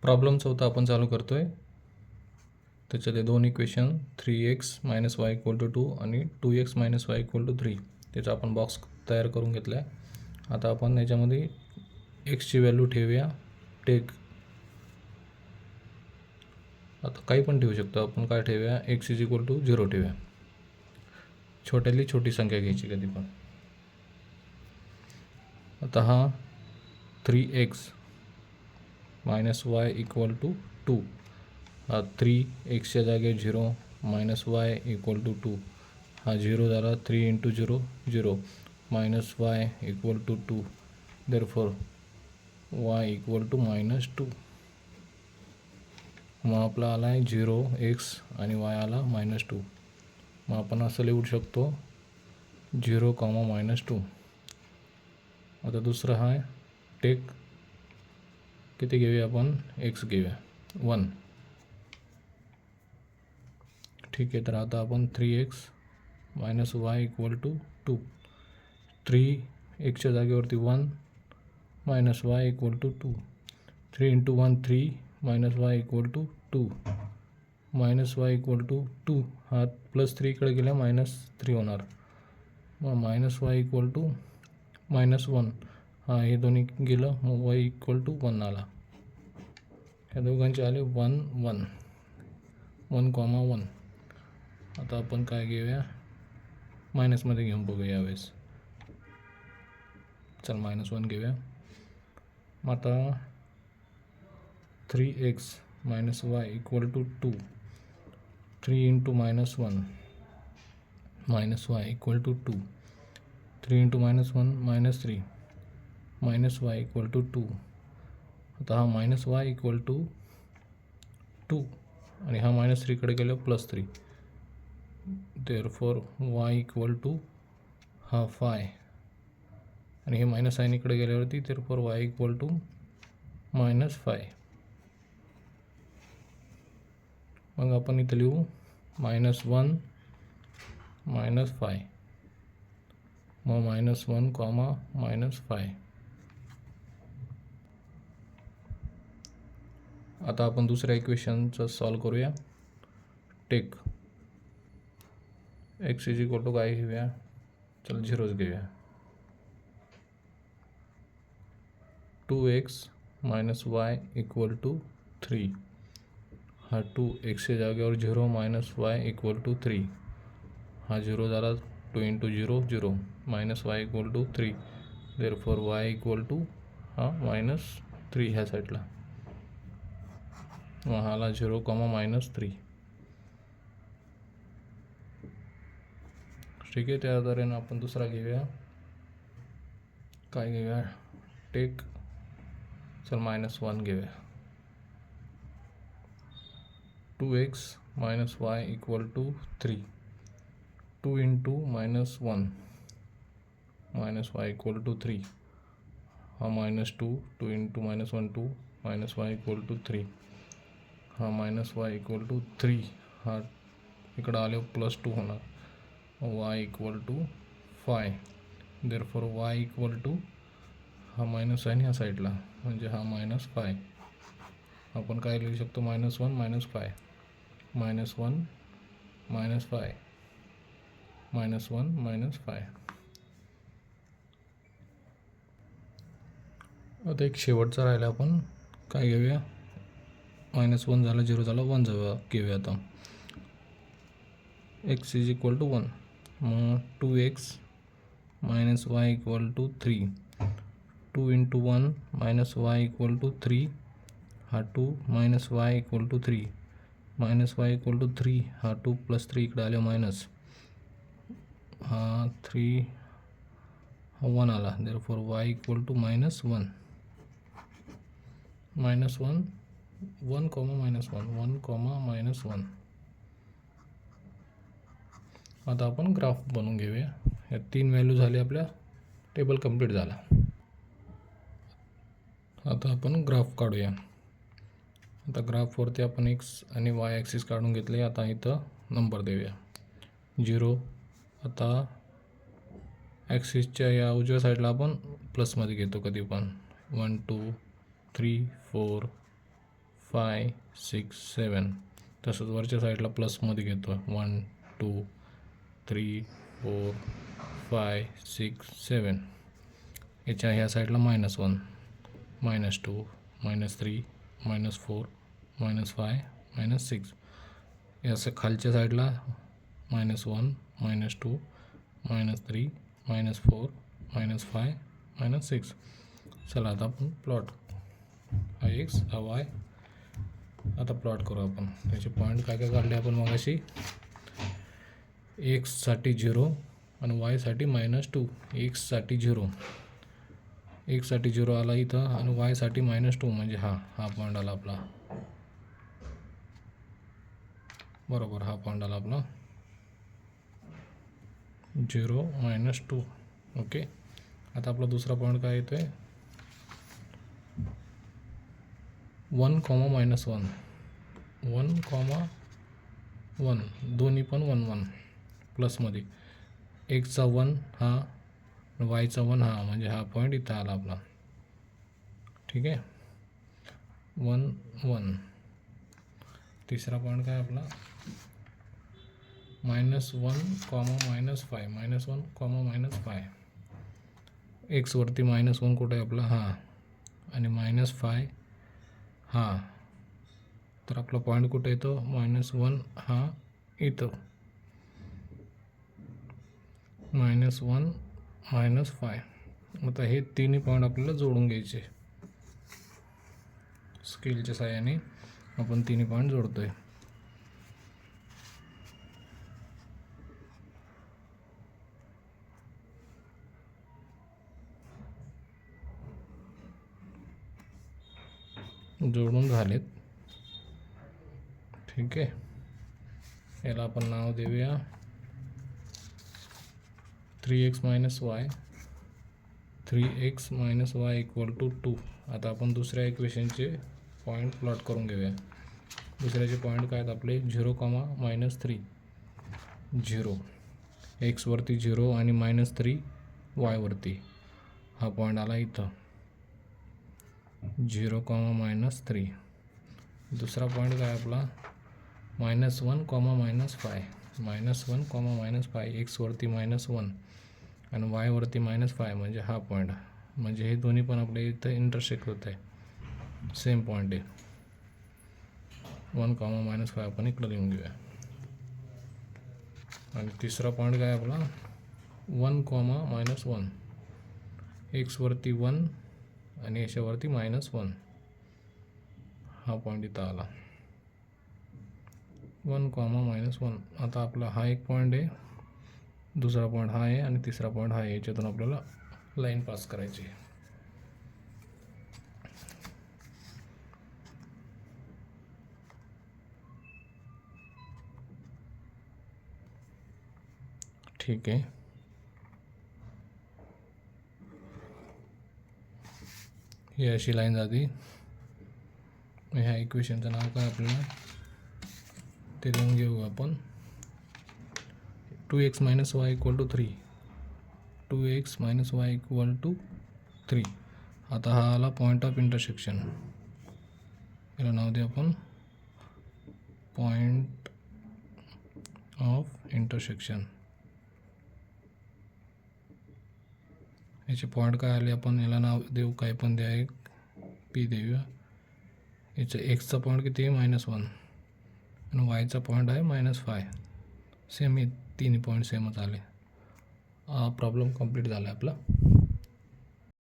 Problem 4 आपण चालू करतोय. त्याच्यातले दोन इक्वेशन 3x - y = 2 आणि 2x - y = 3 त्याचा आपण बॉक्स तयार करून घेतला आहे. आता आपण याच्यामध्ये एक्सची व्हॅल्यू ठेवूया टेक. आता काही पण ठेवू शकतो आपण. काय ठेवूया? x = 0 ठेवूया. छोट्यातली छोटी संख्या घ्यायची कधी पण. आता हा 3x - y = 2 हा 3xच्या जागी 0 - y = 2 हा 0 झाला. 3 × 0 0 -y = 2 therefore y = -2. मग आपला आला आहे 0x आणि y आला -2. मग आपण असं लिहू शकतो 0, -2. आता दुसरं आहे टेक. किती घेऊया आपण? x घेऊया 1. ठीक आहे. तर आता आपण 3x - y = 2. 3xच्या जागेवरती 1 - y = 2. 3 × 1 3 - y = 2 y = 2 हा +3 इकडे गेला -3 होणार. मग y = -1 हा हे दोन्ही गेलं. मग y = 1 आला. ह्या दोघांचे आले 1 1 1, 1. आता आपण काय घेऊया? मायनसमध्ये घेऊन बघूया यावेळेस. चल -1 घेऊया. मग आता 3x - y = 2. 3 × -1 - y = 2. 3 × -1 -3 y = 2. आता हा -y = 2 आणि हा -3 कडे गेलं +3 therefore y = हा 5 आणि हे मायनस साइन इकडे गेल्यावरती therefore y = -5. मग आपण इथं लिहू -1 -5 मग -1, -5. आता आपण दुसऱ्या इक्वेशनचं सॉल्व करूया. टेक x = काय घेऊया? चल 0च घेऊया. 2x - y = 3 हा 2xच्या जागेवर 0 - y = 3 हा 0 झाला. 2 × 0 0 -y = 3 therefore y = हा -3 ह्या साईडला. मग हा आला 0, -3. ठीक आहे. त्या आधाराने आपण दुसरा घेऊया. काय घेऊया? टेक. चल -1 घेऊया. 2x - y = 3 2 × -1 y = 3 हा -2 2 × -1 2 y = 3 हा y = 3 हा इकडं आले +2 होणार. y = 5 therefore y = हा मायनस साइन ह्या साईडला म्हणजे हा -5. आपण काय लिहू शकतो? -1 -5 -1 -5 -1 -5. आता एक शेवटचा राहिला. आपण काय घेऊया? -1 झालं, 0 झालं, 1 घेऊया. आता x = 1 मग 2x - y = 3 2 × 1 - y = 3 हा 2 - y = 3 y = 3 हा 2 +3 इकडे आले मायनस हा 3 हा 1 आला. therefore y = -1 -1 1, -1 -1. आता आपण ग्राफ बनवून घेऊया. या 3 व्हॅल्यू झाले. आपल्या टेबल कंप्लीट झाला. आता आपण ग्राफ काढूया. आता ग्राफवरती आपण x आणि y ॲक्सिस काढून घेतले. आता इथं नंबर देऊया 0. आता ॲक्सिसच्या या उजव्या साईडला आपण प्लसमध्ये घेतो कधी पण 1 2 3 4 5 6 7. तसंच वरच्या साईडला प्लसमध्ये घेतो 1 2 3 4 5 6 7. याच्या ह्या साईडला -1 -2 -3 -4 -5 -6. याचं खालच्या साईडला -1 -2 -3 -4 -5 -6. चला आता आपण प्लॉट हा एक्स हा वाय आता प्लॉट करू आपण. त्याचे पॉईंट काय काय काढले आपण मगाशी. एक्ससाठी 0 आणि वायसाठी -2. एक्ससाठी 0 आला इथं आणि वायसाठी -2 म्हणजे हा पॉईंट आला आपला. बरोबर हा पॉईंट आला आपला 0 -2. ओके. आता आपला दुसरा पॉईंट काय येतो आहे 1, -1 1, 1 दोन्ही पण 1 1 प्लसमध्ये. एक्सचा 1 हा वायचा 1 हा म्हणजे हा पॉईंट इथं आला आपला. ठीक आहे 1 1. तिसरा पॉईंट काय आपला -1, -5 -1, -5. एक्सवरती -1 कुठं आहे आपला हा आणि -5 हा. तर आपला पॉईंट कुठे येतो -1 हा इथं. -1 -5. आता हे तिन्ही पॉईंट आपल्याला जोडून घ्यायचे. स्केलच्या साहाय्याने आपण तिन्ही पॉईंट जोडतोय. जोडून झालेत. ठीक आहे. याला आपण नाव देऊया 3x - y 3x - y = 2. आता आपण दुसऱ्या इक्वेशनचे पॉईंट प्लॉट करून घेऊया. दुसऱ्याचे पॉईंट काय आहेत आपले 0, -3 0. एक्सवरती 0 आणि -3 वायवरती. हा पॉईंट आला इथं 0, -3. दुसरा पॉईंट काय आपला -1, -5 -1, -5. एक्सवरती -1 आणि वायवरती -5 म्हणजे हा पॉईंट. म्हणजे हे दोन्ही पण आपल्या इथं इंटरसेक्ट होत आहे. सेम पॉईंट आहे. 1, -5 आपण इकडं लिहून घेऊया. आणि तिसरा पॉईंट काय आपला 1, -1. एक्सवरती 1 आणि याच्यावरती -1. हा पॉईंट इथं आला 1, -1. आता आपला हा एक पॉईंट आहे, दुसरा पॉईंट हा आहे आणि तिसरा पॉईंट हा आहे. याच्यातून आपल्याला लाईन पास करायची. ठीक आहे. ही अशी लाईन जाती. ह्या इक्वेशनचं नाव काय आपल्याला ते लिहून घेऊ आपण 2x - y = 3. 2x - y = 3. आता हा आला पॉईंट ऑफ इंटरसेक्शन. याला नाव दे आपण पॉईंट ऑफ इंटरसेक्शन. याचे पॉईंट काय आले आपण याला नाव देऊ काय पण द्या, एक पी देऊया. याचं एक्सचा पॉईंट किती आहे -1 आणि वायचा पॉईंट आहे -5. सेम हे तिन्ही पॉईंट सेमच आले. हा प्रॉब्लेम कंप्लीट झाला आपला.